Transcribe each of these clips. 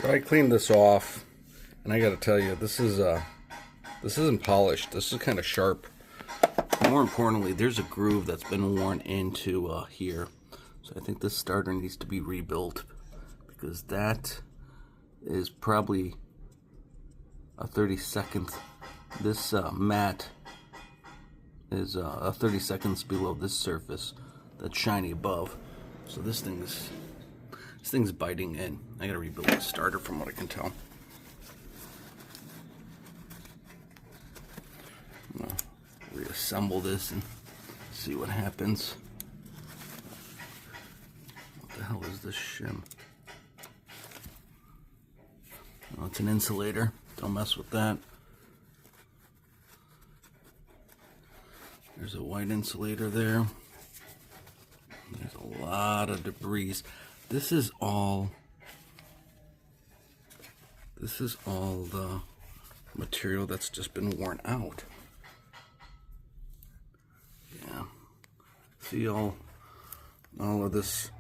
So I cleaned this off, and I gotta tell you, this isn't polished. This is kind of sharp. More importantly, there's a groove that's been worn into here. So I think this starter needs to be rebuilt, because that is probably a 32nd. This mat is a 30 seconds below this surface that's shiny above. So this thing's biting in. I gotta rebuild the starter from what I can tell. I'm gonna reassemble this and see what happens. What the hell is this shim? Oh, it's an insulator. Don't mess with that. There's a white insulator there. There's a lot of debris. This is all the material that's just been worn out. Yeah. See all of this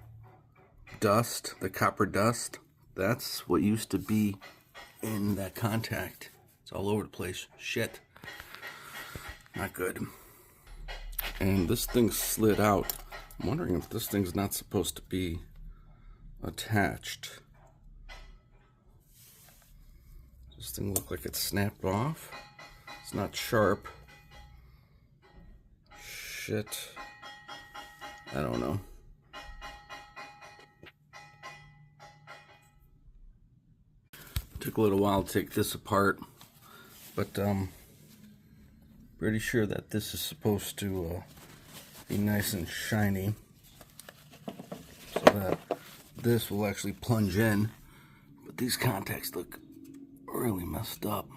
dust, the copper dust? That's what used to be in that contact. It's all over the place. Shit. Not good. And this thing slid out. I'm wondering if this thing's not supposed to be attached. This thing looked like it snapped off. It's not sharp. Shit. I don't know. Took a little while to take this apart, but pretty sure that this is supposed to be nice and shiny, so that this will actually plunge in. But these contacts look really messed up.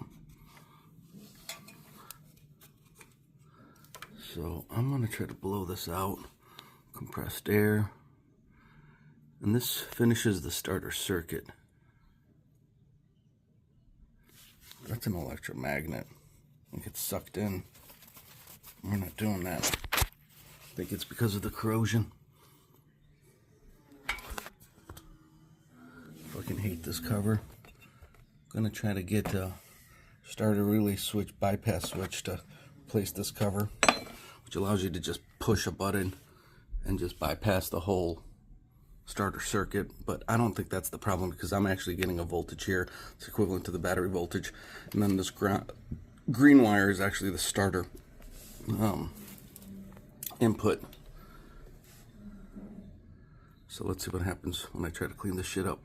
So I'm gonna try to blow this out, compressed air, and this finishes the starter circuit. That's an electromagnet. It gets sucked in. We're not doing that. I think it's because of the corrosion. Fucking hate this cover. I'm gonna try to get a starter relay switch, bypass switch, to replace this cover, which allows you to just push a button and just bypass the whole starter circuit. But I don't think that's the problem, because I'm actually getting a voltage here. It's equivalent to the battery voltage, and then this green wire is actually the starter input. So let's see what happens when I try to clean this shit up.